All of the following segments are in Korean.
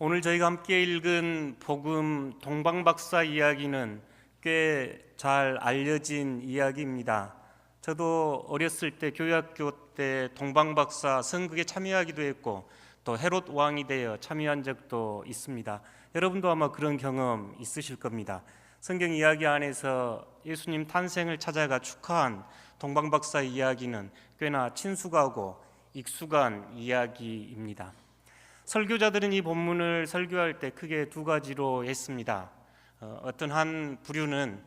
오늘 저희가 함께 읽은 복음 동방박사 이야기는 꽤 잘 알려진 이야기입니다. 저도 어렸을 때 교회학교 때 동방박사 선극에 참여하기도 했고 또 헤롯 왕이 되어 참여한 적도 있습니다. 여러분도 아마 그런 경험 있으실 겁니다. 성경 이야기 안에서 예수님 탄생을 찾아가 축하한 동방박사 이야기는 꽤나 친숙하고 익숙한 이야기입니다. 설교자들은 이 본문을 설교할 때 크게 두 가지로 했습니다. 어떤 한 부류는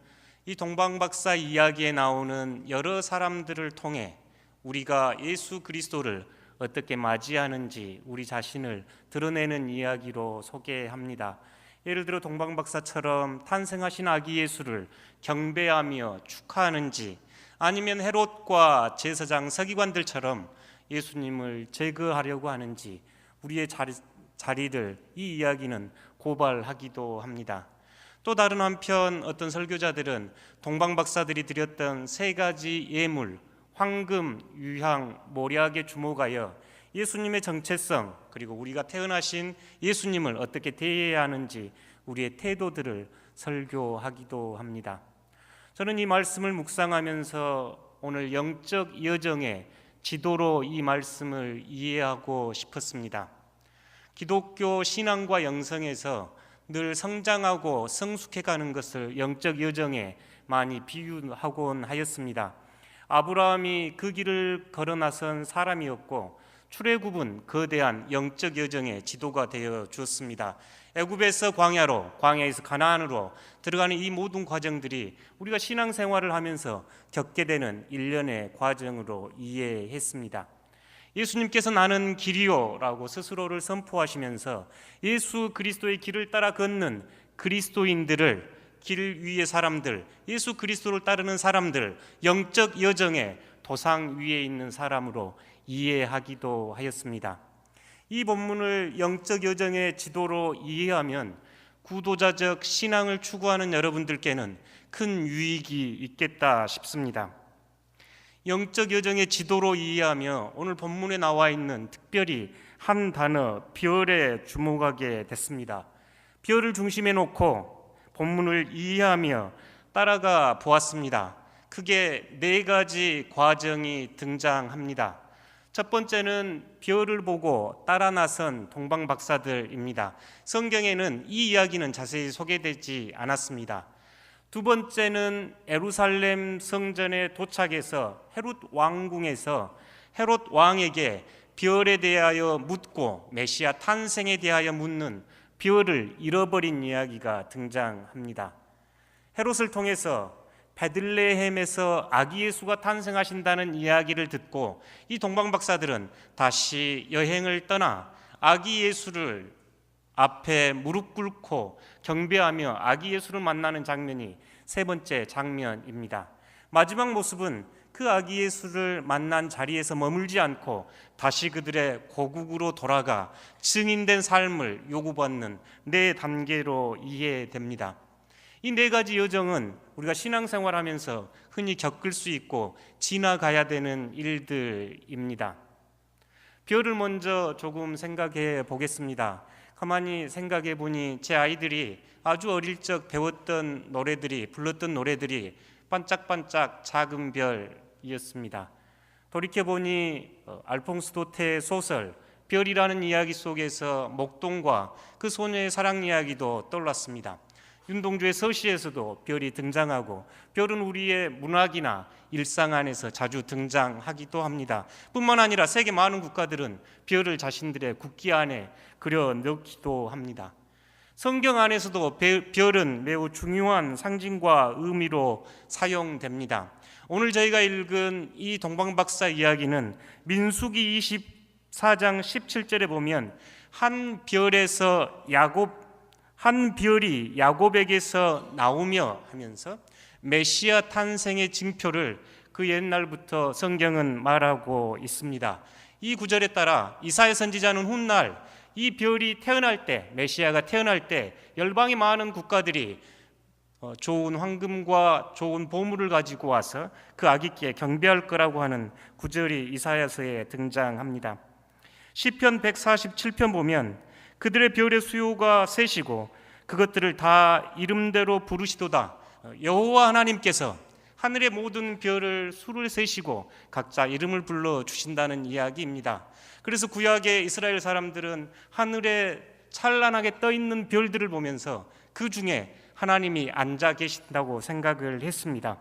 이 동방박사 이야기에 나오는 여러 사람들을 통해 우리가 예수 그리스도를 어떻게 맞이하는지 우리 자신을 드러내는 이야기로 소개합니다. 예를 들어 동방박사처럼 탄생하신 아기 예수를 경배하며 축하하는지, 아니면 헤롯과 제사장 서기관들처럼 예수님을 제거하려고 하는지 우리의 자리를 이 이야기는 고발하기도 합니다. 또 다른 한편 어떤 설교자들은 동방박사들이 드렸던 세 가지 예물, 황금, 유향, 모략에 주목하여 예수님의 정체성, 그리고 우리가 태어나신 예수님을 어떻게 대해야 하는지 우리의 태도들을 설교하기도 합니다. 저는 이 말씀을 묵상하면서 오늘 영적 여정의 지도로 이 말씀을 이해하고 싶었습니다. 기독교 신앙과 영성에서 늘 성장하고 성숙해가는 것을 영적 여정에 많이 비유하곤 하였습니다. 아브라함이 그 길을 걸어 나선 사람이었고 출애굽은 거대한 영적 여정의 지도가 되어 주었습니다. 애굽에서 광야로, 광야에서 가나안으로 들어가는 이 모든 과정들이 우리가 신앙생활을 하면서 겪게 되는 일련의 과정으로 이해했습니다. 예수님께서 나는 길이요라고 스스로를 선포하시면서 예수 그리스도의 길을 따라 걷는 그리스도인들을, 길 위의 사람들, 예수 그리스도를 따르는 사람들, 영적 여정의 도상 위에 있는 사람으로 이해하기도 하였습니다. 이 본문을 영적 여정의 지도로 이해하면 구도자적 신앙을 추구하는 여러분들께는 큰 유익이 있겠다 싶습니다. 영적 여정의 지도로 이해하며 오늘 본문에 나와 있는 특별히 한 단어 별에 주목하게 됐습니다. 별을 중심에 놓고 본문을 이해하며 따라가 보았습니다. 크게 네 가지 과정이 등장합니다. 첫 번째는 별을 보고 따라 나선 동방박사들입니다. 성경에는 이 이야기는 자세히 소개되지 않았습니다. 두 번째는 예루살렘 성전에 도착해서 헤롯 왕궁에서 헤롯 왕에게 별에 대하여 묻고 메시아 탄생에 대하여 묻는 별을 잃어버린 이야기가 등장합니다. 헤롯을 통해서 베들레헴에서 아기 예수가 탄생하신다는 이야기를 듣고 이 동방박사들은 다시 여행을 떠나 아기 예수를 앞에 무릎 꿇고 경배하며 아기 예수를 만나는 장면이 세 번째 장면입니다. 마지막 모습은 그 아기 예수를 만난 자리에서 머물지 않고 다시 그들의 고국으로 돌아가 증인된 삶을 요구받는 네 단계로 이해됩니다. 이 네 가지 여정은 우리가 신앙생활하면서 흔히 겪을 수 있고 지나가야 되는 일들입니다. 별을 먼저 조금 생각해 보겠습니다. 가만히 생각해 보니 제 아이들이 아주 어릴 적 배웠던 노래들이, 불렀던 노래들이 반짝반짝 작은 별이었습니다. 돌이켜보니 알퐁스 도테의 소설 별이라는 이야기 속에서 목동과 그 소녀의 사랑 이야기도 떠올랐습니다. 윤동주의 서시에서도 별이 등장하고 별은 우리의 문학이나 일상 안에서 자주 등장하기도 합니다. 뿐만 아니라 세계 많은 국가들은 별을 자신들의 국기 안에 그려 넣기도 합니다. 성경 안에서도 별은 매우 중요한 상징과 의미로 사용됩니다. 오늘 저희가 읽은 이 동방박사 이야기는 민수기 24장 17절에 보면 한 별이 야곱에게서 나오며 하면서 메시아 탄생의 징표를 그 옛날부터 성경은 말하고 있습니다. 이 구절에 따라 이사야 선지자는 훗날 이 별이 태어날 때, 메시아가 태어날 때 열방의 많은 국가들이 좋은 황금과 좋은 보물을 가지고 와서 그 아기께 경배할 거라고 하는 구절이 이사야서에 등장합니다. 시편 147편 보면 그들의 별의 수요가 셋이고 그것들을 다 이름대로 부르시도다. 여호와 하나님께서 하늘의 모든 별을 수를 세시고 각자 이름을 불러 주신다는 이야기입니다. 그래서 구약의 이스라엘 사람들은 하늘에 찬란하게 떠 있는 별들을 보면서 그 중에 하나님이 앉아 계신다고 생각을 했습니다.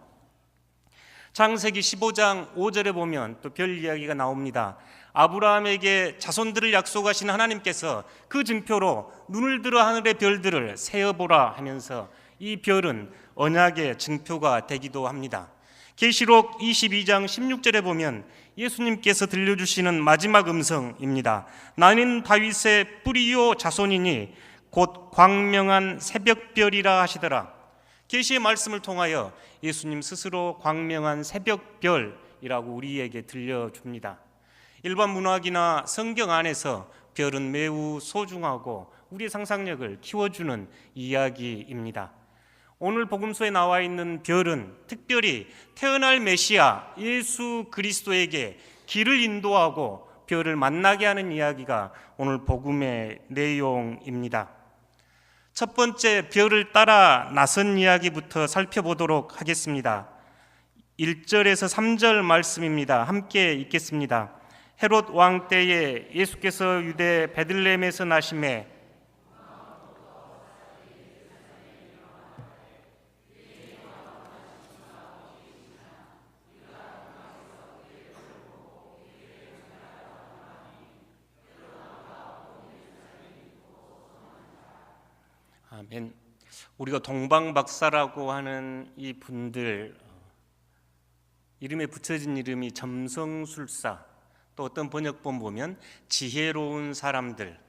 창세기 15장 5절에 보면 또 별 이야기가 나옵니다. 아브라함에게 자손들을 약속하신 하나님께서 그 증표로 눈을 들어 하늘의 별들을 세어보라 하면서 이 별은 언약의 증표가 되기도 합니다. 계시록 22장 16절에 보면 예수님께서 들려주시는 마지막 음성입니다. 나는 다윗의 뿌리요 자손이니 곧 광명한 새벽별이라 하시더라. 계시의 말씀을 통하여 예수님 스스로 광명한 새벽별이라고 우리에게 들려줍니다. 일반 문학이나 성경 안에서 별은 매우 소중하고 우리의 상상력을 키워주는 이야기입니다. 오늘 복음서에 나와 있는 별은 특별히 태어날 메시아 예수 그리스도에게 길을 인도하고 별을 만나게 하는 이야기가 오늘 복음의 내용입니다. 첫 번째 별을 따라 나선 이야기부터 살펴보도록 하겠습니다. 1절에서 3절 말씀입니다. 함께 읽겠습니다. 헤롯 왕 때에 예수께서 유대 베들레헴에서 나심에 아멘. 우리가 동방박사라고 하는 이 분들 이름에 붙여진 이름이 점성술사, 또 어떤 번역본 보면 지혜로운 사람들,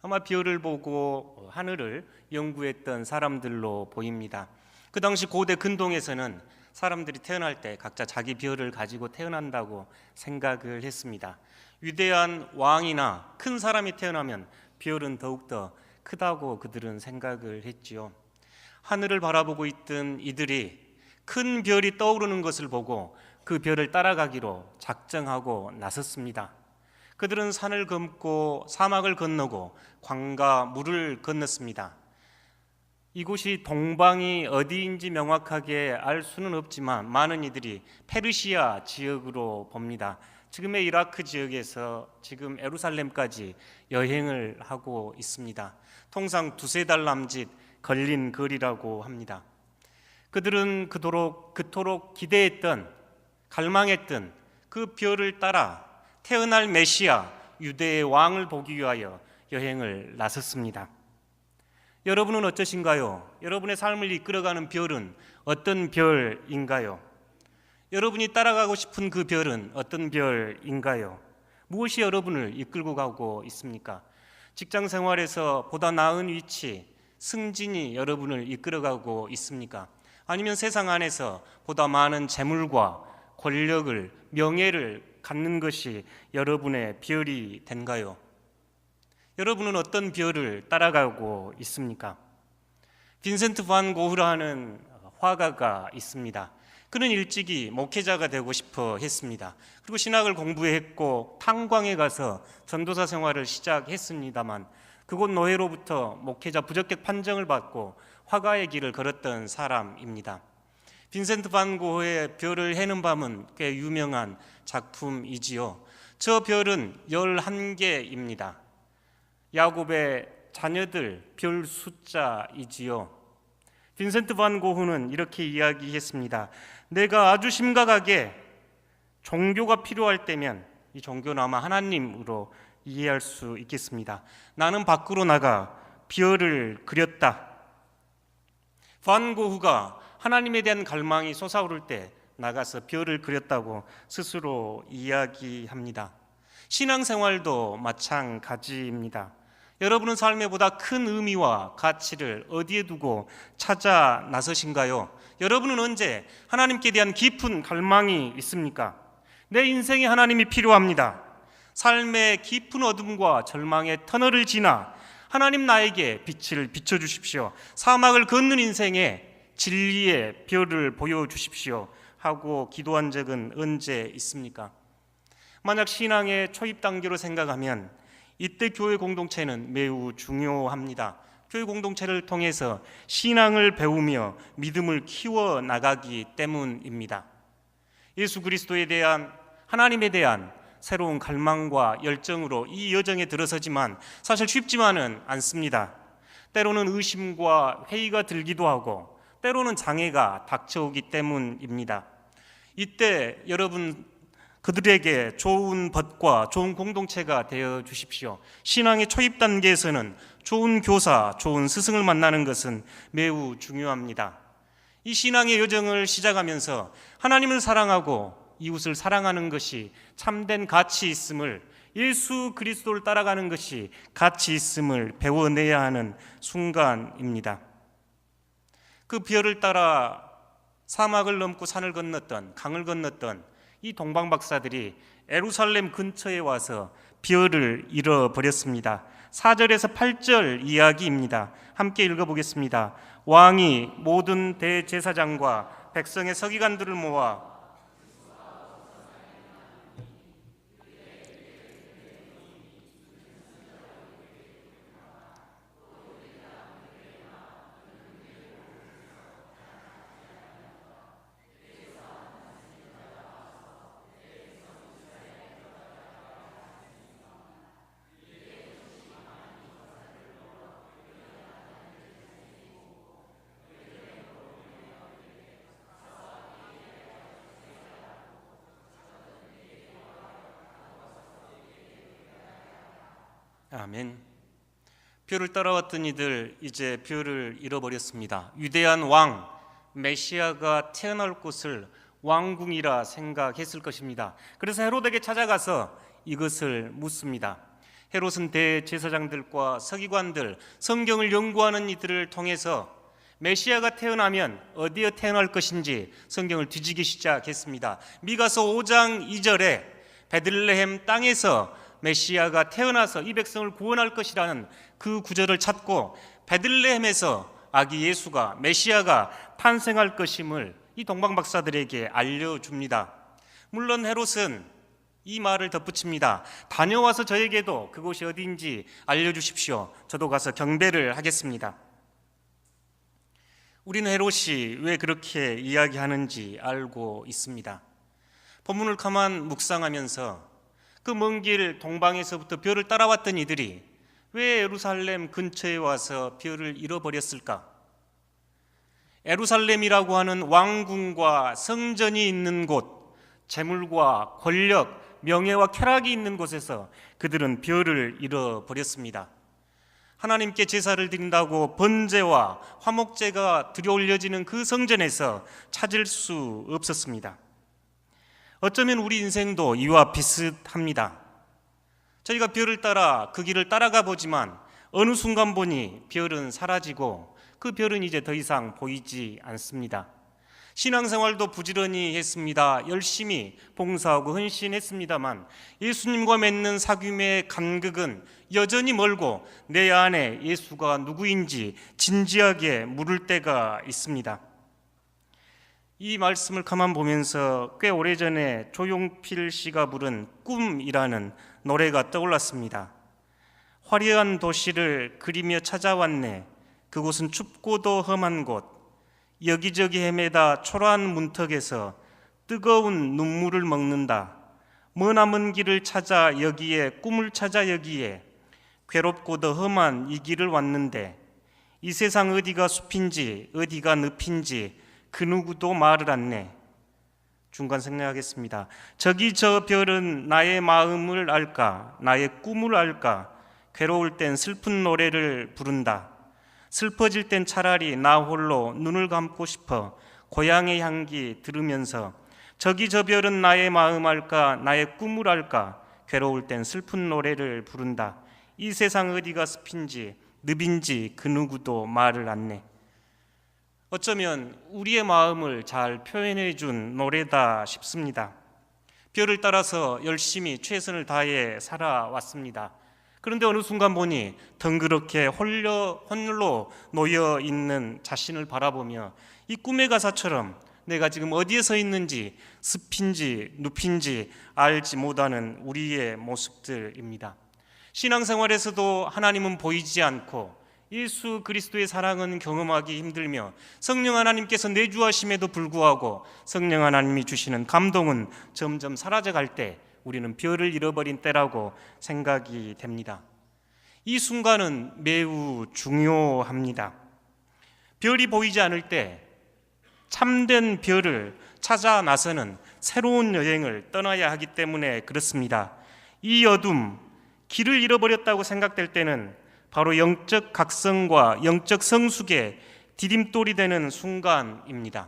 아마 별을 보고 하늘을 연구했던 사람들로 보입니다. 그 당시 고대 근동에서는 사람들이 태어날 때 각자 자기 별을 가지고 태어난다고 생각을 했습니다. 위대한 왕이나 큰 사람이 태어나면 별은 더욱더 크다고 그들은 생각을 했지요. 하늘을 바라보고 있던 이들이 큰 별이 떠오르는 것을 보고 그 별을 따라가기로 작정하고 나섰습니다. 그들은 산을 넘고 사막을 건너고 강과 물을 건넜습니다. 이곳이 동방이 어디인지 명확하게 알 수는 없지만 많은 이들이 페르시아 지역으로 봅니다. 지금의 이라크 지역에서 지금 예루살렘까지 여행을 하고 있습니다. 통상 두세 달 남짓 걸린 거리라고 합니다. 그들은 그토록 기대했던, 갈망했던 그 별을 따라 태어날 메시아 유대의 왕을 보기 위하여 여행을 나섰습니다. 여러분은 어떠신가요? 여러분의 삶을 이끌어가는 별은 어떤 별인가요? 여러분이 따라가고 싶은 그 별은 어떤 별인가요? 무엇이 여러분을 이끌고 가고 있습니까? 직장 생활에서 보다 나은 위치, 승진이 여러분을 이끌어가고 있습니까? 아니면 세상 안에서 보다 많은 재물과 권력을, 명예를 갖는 것이 여러분의 별이 된가요? 여러분은 어떤 별을 따라가고 있습니까? 빈센트 반 고흐라는 화가가 있습니다. 그는 일찍이 목회자가 되고 싶어 했습니다. 그리고 신학을 공부했고 탄광에 가서 전도사 생활을 시작했습니다만 그곳 노예로부터 목회자 부적격 판정을 받고 화가의 길을 걸었던 사람입니다. 빈센트 반 고흐의 별을 해는 밤은 꽤 유명한 작품이지요. 저 별은 11개입니다. 야곱의 자녀들 별 숫자이지요. 빈센트 반 고흐는 이렇게 이야기했습니다. 내가 아주 심각하게 종교가 필요할 때면, 이 종교는 아마 하나님으로 이해할 수 있겠습니다. 나는 밖으로 나가 별을 그렸다. 반 고흐가 하나님에 대한 갈망이 솟아오를 때 나가서 별을 그렸다고 스스로 이야기합니다. 신앙생활도 마찬가지입니다. 여러분은 삶에 보다 큰 의미와 가치를 어디에 두고 찾아 나서신가요? 여러분은 언제 하나님께 대한 깊은 갈망이 있습니까? 내 인생에 하나님이 필요합니다. 삶의 깊은 어둠과 절망의 터널을 지나 하나님 나에게 빛을 비춰주십시오. 사막을 걷는 인생에 진리의 별을 보여주십시오 하고 기도한 적은 언제 있습니까? 만약 신앙의 초입 단계로 생각하면 이때 교회 공동체는 매우 중요합니다. 교회 공동체를 통해서 신앙을 배우며 믿음을 키워 나가기 때문입니다. 예수 그리스도에 대한, 하나님에 대한 새로운 갈망과 열정으로 이 여정에 들어서지만 사실 쉽지만은 않습니다. 때로는 의심과 회의가 들기도 하고 때로는 장애가 닥쳐오기 때문입니다. 이때 여러분 그들에게 좋은 벗과 좋은 공동체가 되어 주십시오. 신앙의 초입 단계에서는 좋은 교사, 좋은 스승을 만나는 것은 매우 중요합니다. 이 신앙의 여정을 시작하면서 하나님을 사랑하고 이웃을 사랑하는 것이 참된 가치 있음을, 예수 그리스도를 따라가는 것이 가치 있음을 배워내야 하는 순간입니다. 그 비열을 따라 사막을 넘고 산을 건넜던, 강을 건넜던 이 동방박사들이 예루살렘 근처에 와서 비열을 잃어버렸습니다. 4절에서 8절 이야기입니다. 함께 읽어보겠습니다. 왕이 모든 대제사장과 백성의 서기관들을 모아 아멘. 벼를 따라왔던 이들 이제 벼를 잃어버렸습니다. 위대한 왕 메시아가 태어날 곳을 왕궁이라 생각했을 것입니다. 그래서 헤롯에게 찾아가서 이것을 묻습니다. 헤롯은 대제사장들과 서기관들, 성경을 연구하는 이들을 통해서 메시아가 태어나면 어디에 태어날 것인지 성경을 뒤지기 시작했습니다. 미가서 5장 2절에 베들레헴 땅에서 메시아가 태어나서 이 백성을 구원할 것이라는 그 구절을 찾고 베들레헴에서 아기 예수가, 메시아가 탄생할 것임을 이 동방박사들에게 알려줍니다. 물론 헤롯은 이 말을 덧붙입니다. 다녀와서 저에게도 그곳이 어디인지 알려주십시오. 저도 가서 경배를 하겠습니다. 우리는 헤롯이 왜 그렇게 이야기하는지 알고 있습니다. 본문을 가만 묵상하면서 그 먼 길 동방에서부터 벼를 따라왔던 이들이 왜 예루살렘 근처에 와서 벼를 잃어버렸을까? 예루살렘이라고 하는 왕궁과 성전이 있는 곳, 재물과 권력, 명예와 쾌락이 있는 곳에서 그들은 벼를 잃어버렸습니다. 하나님께 제사를 드린다고 번제와 화목제가 드려올려지는 그 성전에서 찾을 수 없었습니다. 어쩌면 우리 인생도 이와 비슷합니다. 저희가 별을 따라 그 길을 따라가 보지만 어느 순간 보니 별은 사라지고 그 별은 이제 더 이상 보이지 않습니다. 신앙생활도 부지런히 했습니다. 열심히 봉사하고 헌신했습니다만 예수님과 맺는 사귐의 간극은 여전히 멀고 내 안에 예수가 누구인지 진지하게 물을 때가 있습니다. 이 말씀을 가만 보면서 꽤 오래전에 조용필 씨가 부른 꿈이라는 노래가 떠올랐습니다. 화려한 도시를 그리며 찾아왔네. 그곳은 춥고도 험한 곳. 여기저기 헤매다 초라한 문턱에서 뜨거운 눈물을 먹는다. 머나먼 길을 찾아 여기에, 꿈을 찾아 여기에, 괴롭고도 험한 이 길을 왔는데 이 세상 어디가 숲인지 어디가 늪인지 그 누구도 말을 않네. 중간 생략하겠습니다. 저기 저 별은 나의 마음을 알까? 나의 꿈을 알까? 괴로울 땐 슬픈 노래를 부른다. 슬퍼질 땐 차라리 나 홀로 눈을 감고 싶어 고향의 향기 들으면서 저기 저 별은 나의 마음 알까? 나의 꿈을 알까? 괴로울 땐 슬픈 노래를 부른다. 이 세상 어디가 숲인지 늪인지 그 누구도 말을 않네. 어쩌면 우리의 마음을 잘 표현해 준 노래다 싶습니다. 별을 따라서 열심히 최선을 다해 살아왔습니다. 그런데 어느 순간 보니 덩그렇게 홀로 놓여 있는 자신을 바라보며 이 꿈의 가사처럼 내가 지금 어디에 서 있는지 습인지 눕인지 알지 못하는 우리의 모습들입니다. 신앙생활에서도 하나님은 보이지 않고 예수 그리스도의 사랑은 경험하기 힘들며 성령 하나님께서 내주하심에도 불구하고 성령 하나님이 주시는 감동은 점점 사라져갈 때 우리는 별을 잃어버린 때라고 생각이 됩니다. 이 순간은 매우 중요합니다. 별이 보이지 않을 때 참된 별을 찾아 나서는 새로운 여행을 떠나야 하기 때문에 그렇습니다. 이 어둠, 길을 잃어버렸다고 생각될 때는 바로 영적 각성과 영적 성숙의 디딤돌이 되는 순간입니다.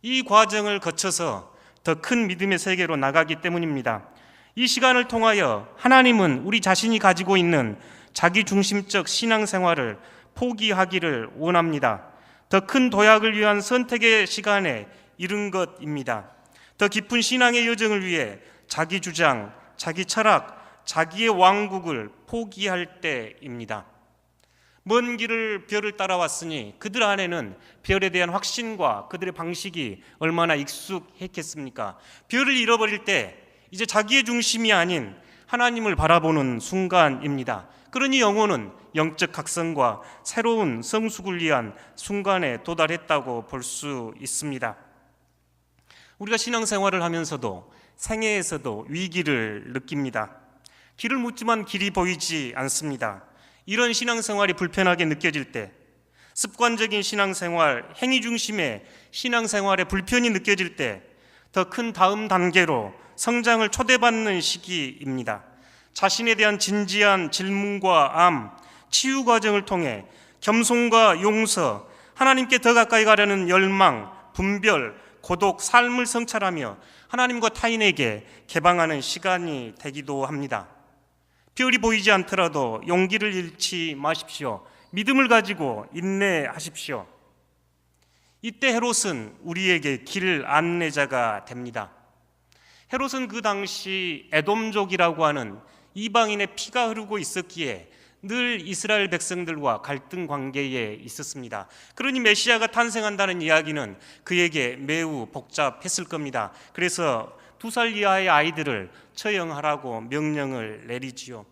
이 과정을 거쳐서 더 큰 믿음의 세계로 나가기 때문입니다. 이 시간을 통하여 하나님은 우리 자신이 가지고 있는 자기중심적 신앙생활을 포기하기를 원합니다. 더 큰 도약을 위한 선택의 시간에 이른 것입니다. 더 깊은 신앙의 여정을 위해 자기 주장, 자기 철학, 자기의 왕국을 포기할 때입니다. 먼 길을 별을 따라왔으니 그들 안에는 별에 대한 확신과 그들의 방식이 얼마나 익숙했겠습니까? 별을 잃어버릴 때 이제 자기의 중심이 아닌 하나님을 바라보는 순간입니다. 그러니 영혼은 영적 각성과 새로운 성숙을 위한 순간에 도달했다고 볼 수 있습니다. 우리가 신앙생활을 하면서도 생애에서도 위기를 느낍니다. 길을 묻지만 길이 보이지 않습니다. 이런 신앙생활이 불편하게 느껴질 때, 습관적인 신앙생활, 행위 중심의 신앙생활에 불편이 느껴질 때 더 큰 다음 단계로 성장을 초대받는 시기입니다. 자신에 대한 진지한 질문과 암, 치유 과정을 통해 겸손과 용서, 하나님께 더 가까이 가려는 열망, 분별, 고독, 삶을 성찰하며 하나님과 타인에게 개방하는 시간이 되기도 합니다. 별이 보이지 않더라도 용기를 잃지 마십시오. 믿음을 가지고 인내하십시오. 이때 헤롯은 우리에게 길 안내자가 됩니다. 헤롯은 그 당시 에돔족이라고 하는 이방인의 피가 흐르고 있었기에 늘 이스라엘 백성들과 갈등 관계에 있었습니다. 그러니 메시아가 탄생한다는 이야기는 그에게 매우 복잡했을 겁니다. 그래서 2살 이하의 아이들을 처형하라고 명령을 내리지요.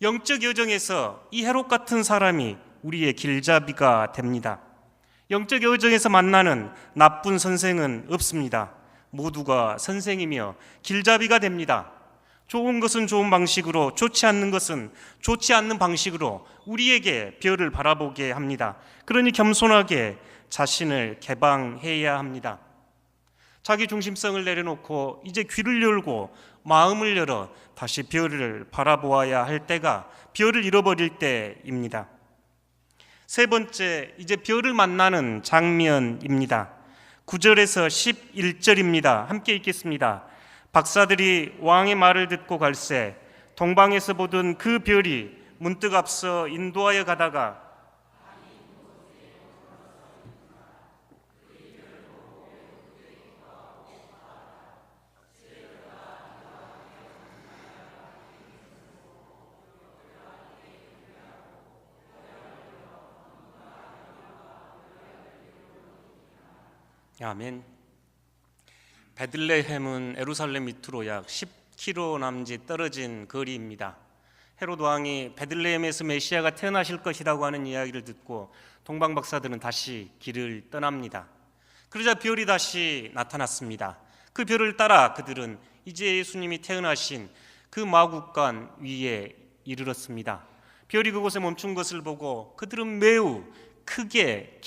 영적 여정에서 이 헤롯 같은 사람이 우리의 길잡이가 됩니다. 영적 여정에서 만나는 나쁜 선생은 없습니다. 모두가 선생이며 길잡이가 됩니다. 좋은 것은 좋은 방식으로, 좋지 않는 것은 좋지 않는 방식으로 우리에게 별을 바라보게 합니다. 그러니 겸손하게 자신을 개방해야 합니다. 자기 중심성을 내려놓고 이제 귀를 열고 마음을 열어 다시 별을 바라보아야 할 때가 별을 잃어버릴 때입니다. 세 번째, 이제 별을 만나는 장면입니다. 9절에서 11절입니다. 함께 읽겠습니다. 박사들이 왕의 말을 듣고 갈새 동방에서 보던 그 별이 문득 앞서 인도하여 가다가 아멘. 베들레헴은 예루살렘 밑으로 약 10km 남짓 떨어진 거리입니다. 헤롯 왕이 베들레헴에서 메시아가 태어나실 것이라고 하는 이야기를 듣고 동방 박사들은 다시 길을 떠납니다. 그러자 별이 다시 나타났습니다. 그 별을 따라 그들은 이제 예수님이 태어나신 그 마국간 위에 이르렀습니다. 별이 그곳에 멈춘 것을 보고 그들은 매우 크게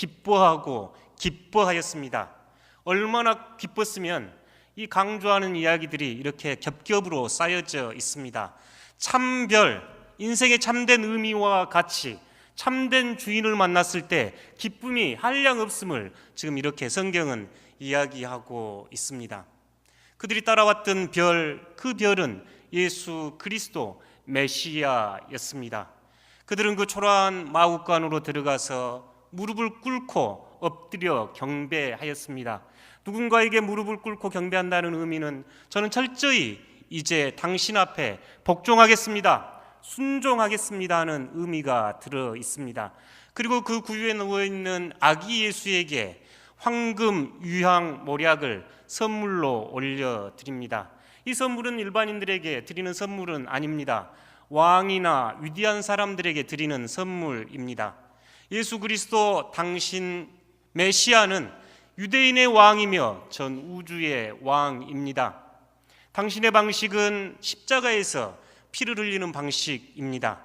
기뻐하였습니다. 얼마나 기뻤으면 이 강조하는 이야기들이 이렇게 겹겹으로 쌓여져 있습니다. 참별, 인생의 참된 의미와 가치, 참된 주인을 만났을 때 기쁨이 한량없음을 지금 이렇게 성경은 이야기하고 있습니다. 그들이 따라왔던 별, 그 별은 예수 그리스도 메시아였습니다. 그들은 그 초라한 마국간으로 들어가서 무릎을 꿇고 엎드려 경배하였습니다. 누군가에게 무릎을 꿇고 경배한다는 의미는 저는 철저히 이제 당신 앞에 복종하겠습니다, 순종하겠습니다 하는 의미가 들어 있습니다. 그리고 그 구유에 누워있는 아기 예수에게 황금 유향 모략을 선물로 올려드립니다. 이 선물은 일반인들에게 드리는 선물은 아닙니다. 왕이나 위대한 사람들에게 드리는 선물입니다. 예수 그리스도 당신 메시아는 유대인의 왕이며 전 우주의 왕입니다. 당신의 방식은 십자가에서 피를 흘리는 방식입니다.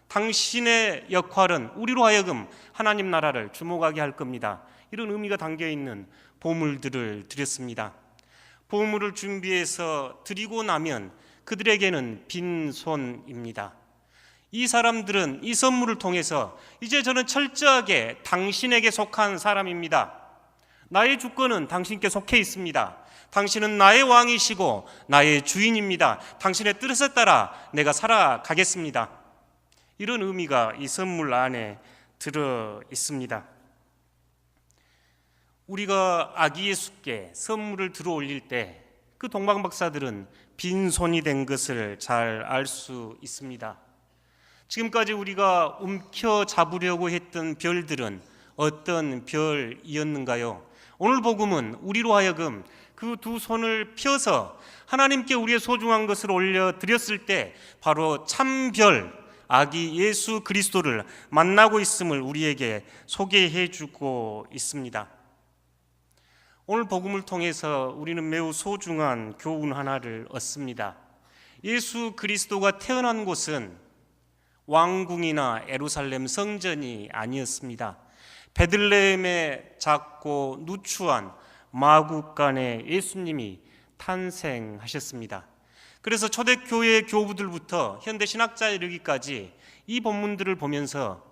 당신의 역할은 우리로 하여금 하나님 나라를 주목하게 할 겁니다. 이런 의미가 담겨있는 보물들을 드렸습니다. 보물을 준비해서 드리고 나면 그들에게는 빈손입니다. 이 사람들은 이 선물을 통해서 이제 저는 철저하게 당신에게 속한 사람입니다. 나의 주권은 당신께 속해 있습니다. 당신은 나의 왕이시고 나의 주인입니다. 당신의 뜻에 따라 내가 살아가겠습니다. 이런 의미가 이 선물 안에 들어 있습니다. 우리가 아기 예수께 선물을 들어 올릴 때 그 동방박사들은 빈손이 된 것을 잘 알 수 있습니다. 지금까지 우리가 움켜잡으려고 했던 별들은 어떤 별이었는가요? 오늘 복음은 우리로 하여금 그 두 손을 펴서 하나님께 우리의 소중한 것을 올려드렸을 때 바로 참별, 아기 예수 그리스도를 만나고 있음을 우리에게 소개해 주고 있습니다. 오늘 복음을 통해서 우리는 매우 소중한 교훈 하나를 얻습니다. 예수 그리스도가 태어난 곳은 왕궁이나 예루살렘 성전이 아니었습니다. 베들레헴의 작고 누추한 마구간에 예수님이 탄생하셨습니다. 그래서 초대교회 교부들부터 현대 신학자에 이르기까지 이 본문들을 보면서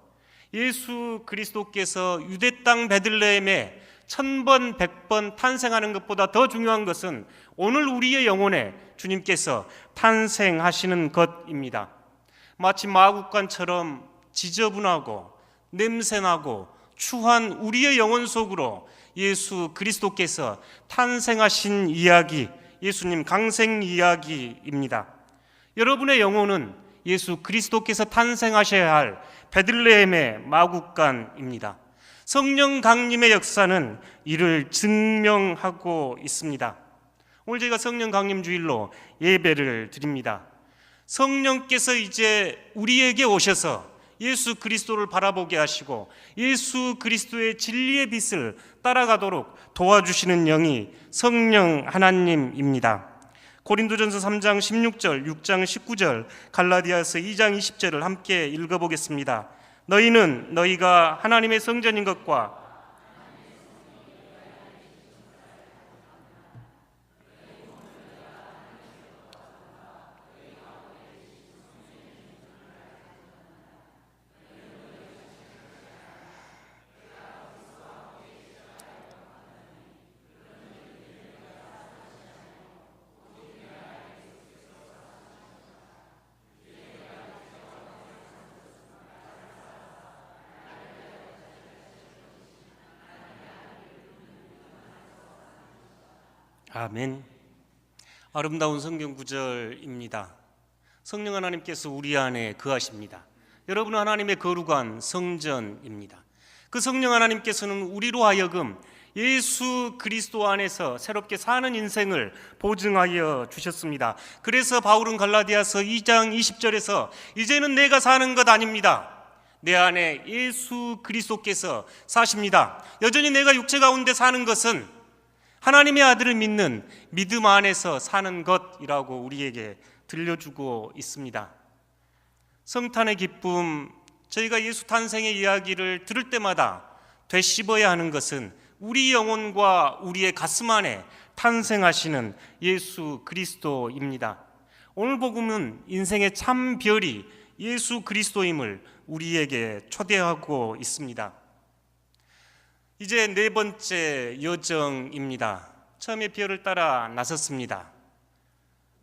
예수 그리스도께서 유대 땅 베들레헴에 1000번, 100번 탄생하는 것보다 더 중요한 것은 오늘 우리의 영혼에 주님께서 탄생하시는 것입니다. 마치 마구간처럼 지저분하고 냄새나고 추한 우리의 영혼 속으로 예수 그리스도께서 탄생하신 이야기, 예수님 강생 이야기입니다. 여러분의 영혼은 예수 그리스도께서 탄생하셔야 할 베들레헴의 마구간입니다. 성령 강림의 역사는 이를 증명하고 있습니다. 오늘 저희가 성령 강림 주일로 예배를 드립니다. 성령께서 이제 우리에게 오셔서 예수 그리스도를 바라보게 하시고 예수 그리스도의 진리의 빛을 따라가도록 도와주시는 영이 성령 하나님입니다. 고린도전서 3장 16절, 6장 19절, 갈라디아서 2장 20절을 함께 읽어보겠습니다. 너희는 너희가 하나님의 성전인 것과 아멘. 아름다운 성경 구절입니다. 성령 하나님께서 우리 안에 거하십니다. 여러분은 하나님의 거룩한 성전입니다. 그 성령 하나님께서는 우리로 하여금 예수 그리스도 안에서 새롭게 사는 인생을 보증하여 주셨습니다. 그래서 바울은 갈라디아서 2장 20절에서 이제는 내가 사는 것 아닙니다. 내 안에 예수 그리스도께서 사십니다. 여전히 내가 육체 가운데 사는 것은 하나님의 아들을 믿는 믿음 안에서 사는 것이라고 우리에게 들려주고 있습니다. 성탄의 기쁨, 저희가 예수 탄생의 이야기를 들을 때마다 되씹어야 하는 것은 우리 영혼과 우리의 가슴 안에 탄생하시는 예수 그리스도입니다. 오늘 복음은 인생의 참 별이 예수 그리스도임을 우리에게 초대하고 있습니다. 이제 네 번째 여정입니다. 처음에 별을 따라 나섰습니다.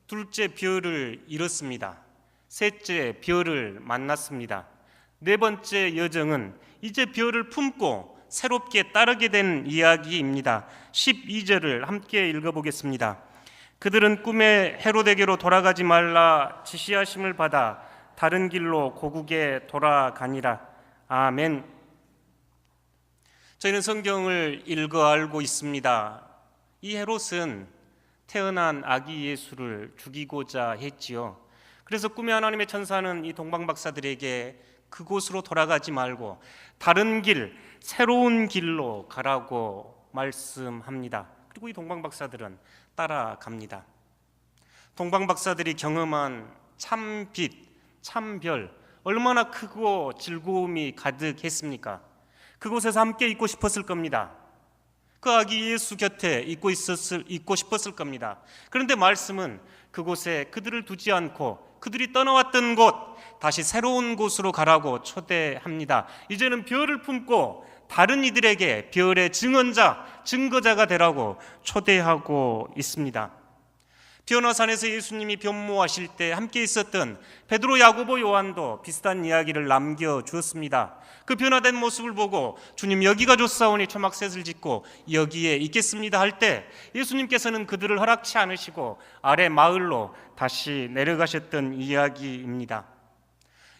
둘째 별을 잃었습니다. 셋째 별을 만났습니다. 네 번째 여정은 이제 별을 품고 새롭게 따르게 된 이야기입니다. 12절을 함께 읽어보겠습니다. 그들은 꿈에 헤로데게로 돌아가지 말라 지시하심을 받아 다른 길로 고국에 돌아가니라. 아멘. 저희는 성경을 읽어 알고 있습니다. 이 헤롯은 태어난 아기 예수를 죽이고자 했지요. 그래서 꿈의 하나님의 천사는 이 동방박사들에게 그곳으로 돌아가지 말고 다른 길, 새로운 길로 가라고 말씀합니다. 그리고 이 동방박사들은 따라갑니다. 동방박사들이 경험한 참빛, 참별, 얼마나 크고 즐거움이 가득했습니까? 그곳에서 함께 있고 싶었을 겁니다. 그 아기 예수 곁에 있고 싶었을 겁니다. 그런데 말씀은 그곳에 그들을 두지 않고 그들이 떠나왔던 곳, 다시 새로운 곳으로 가라고 초대합니다. 이제는 별을 품고 다른 이들에게 별의 증언자, 증거자가 되라고 초대하고 있습니다. 변화산에서 예수님이 변모하실 때 함께 있었던 베드로, 야고보, 요한도 비슷한 이야기를 남겨주었습니다. 그 변화된 모습을 보고 주님 여기가 좋사오니 초막셋을 짓고 여기에 있겠습니다 할 때 예수님께서는 그들을 허락치 않으시고 아래 마을로 다시 내려가셨던 이야기입니다.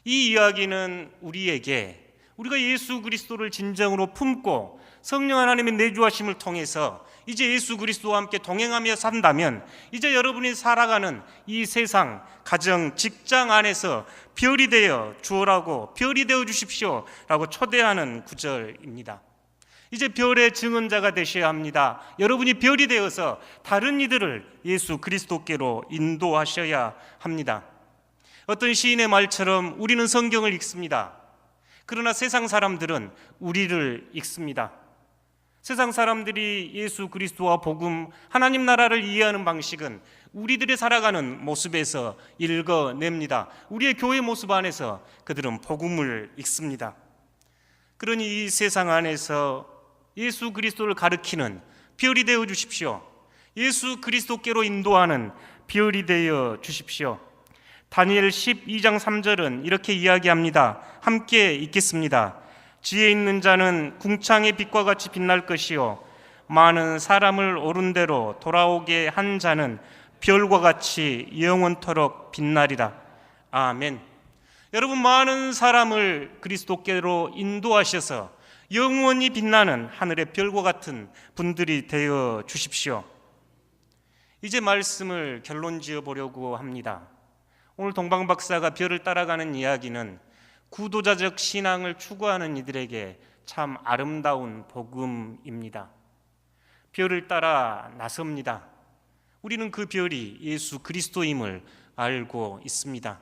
이 이야기는 우리가 예수 그리스도를 진정으로 품고 성령 하나님의 내주하심을 통해서 이제 예수 그리스도와 함께 동행하며 산다면 이제 여러분이 살아가는 이 세상, 가정, 직장 안에서 별이 되어 주어라고, 별이 되어 주십시오 라고 초대하는 구절입니다. 이제 별의 증언자가 되셔야 합니다. 여러분이 별이 되어서 다른 이들을 예수 그리스도께로 인도하셔야 합니다. 어떤 시인의 말처럼 우리는 성경을 읽습니다. 그러나 세상 사람들은 우리를 읽습니다. 세상 사람들이 예수 그리스도와 복음, 하나님 나라를 이해하는 방식은 우리들의 살아가는 모습에서 읽어냅니다. 우리의 교회 모습 안에서 그들은 복음을 읽습니다. 그러니 이 세상 안에서 예수 그리스도를 가리키는 별이 되어 주십시오. 예수 그리스도께로 인도하는 별이 되어 주십시오. 다니엘 12장 3절은 이렇게 이야기합니다. 함께 읽겠습니다. 지혜 있는 자는 궁창의 빛과 같이 빛날 것이요 많은 사람을 옳은 대로 돌아오게 한 자는 별과 같이 영원토록 빛나리라. 아멘. 여러분, 많은 사람을 그리스도께로 인도하셔서 영원히 빛나는 하늘의 별과 같은 분들이 되어 주십시오. 이제 말씀을 결론 지어 보려고 합니다. 오늘 동방박사가 별을 따라가는 이야기는 구도자적 신앙을 추구하는 이들에게 참 아름다운 복음입니다. 별을 따라 나섭니다. 우리는 그 별이 예수 그리스도임을 알고 있습니다.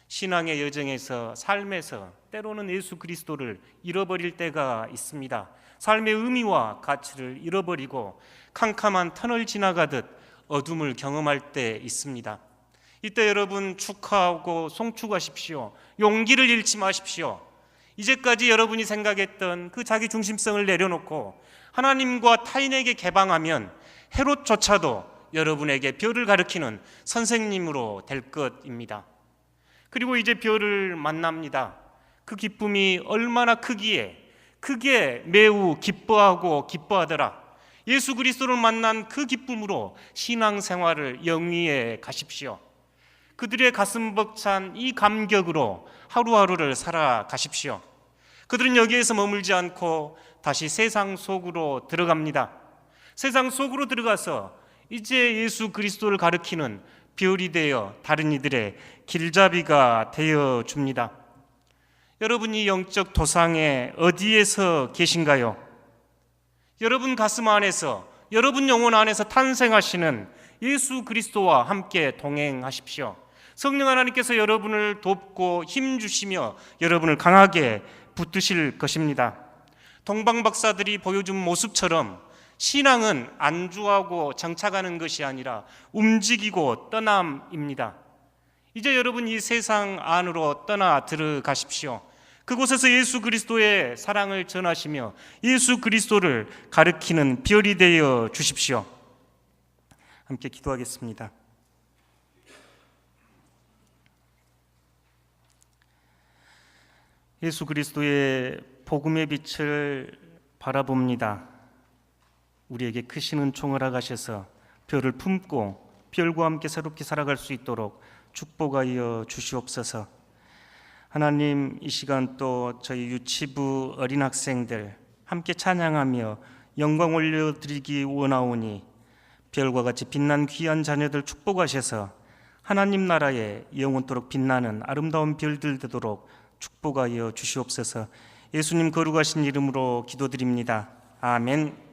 신앙의 여정에서, 삶에서 때로는 예수 그리스도를 잃어버릴 때가 있습니다. 삶의 의미와 가치를 잃어버리고 캄캄한 터널 지나가듯 어둠을 경험할 때 있습니다. 이때 여러분 축하하고 송축하십시오. 용기를 잃지 마십시오. 이제까지 여러분이 생각했던 그 자기 중심성을 내려놓고 하나님과 타인에게 개방하면 헤롯조차도 여러분에게 별을 가르치는 선생님으로 될 것입니다. 그리고 이제 별을 만납니다. 그 기쁨이 얼마나 크기에 매우 기뻐하더라. 예수 그리스도를 만난 그 기쁨으로 신앙생활을 영위해 가십시오. 그들의 가슴 벅찬 이 감격으로 하루하루를 살아가십시오. 그들은 여기에서 머물지 않고 다시 세상 속으로 들어갑니다. 세상 속으로 들어가서 이제 예수 그리스도를 가리키는 별이 되어 다른 이들의 길잡이가 되어 줍니다. 여러분이 영적 도상에 어디에서 계신가요? 여러분 가슴 안에서, 여러분 영혼 안에서 탄생하시는 예수 그리스도와 함께 동행하십시오. 성령 하나님께서 여러분을 돕고 힘주시며 여러분을 강하게 붙드실 것입니다. 동방박사들이 보여준 모습처럼 신앙은 안주하고 정착하는 것이 아니라 움직이고 떠남입니다. 이제 여러분 이 세상 안으로 떠나 들어가십시오. 그곳에서 예수 그리스도의 사랑을 전하시며 예수 그리스도를 가리키는 별이 되어 주십시오. 함께 기도하겠습니다. 예수 그리스도의 복음의 빛을 바라봅니다. 우리에게 크신 은총을 허락하셔서 별을 품고 별과 함께 새롭게 살아갈 수 있도록 축복하여 주시옵소서. 하나님, 이 시간 또 저희 유치부 어린 학생들 함께 찬양하며 영광 올려드리기 원하오니 별과 같이 빛난 귀한 자녀들 축복하셔서 하나님 나라에 영원토록 빛나는 아름다운 별들 되도록 축복하여 주시옵소서. 예수님 거룩하신 이름으로 기도드립니다. 아멘.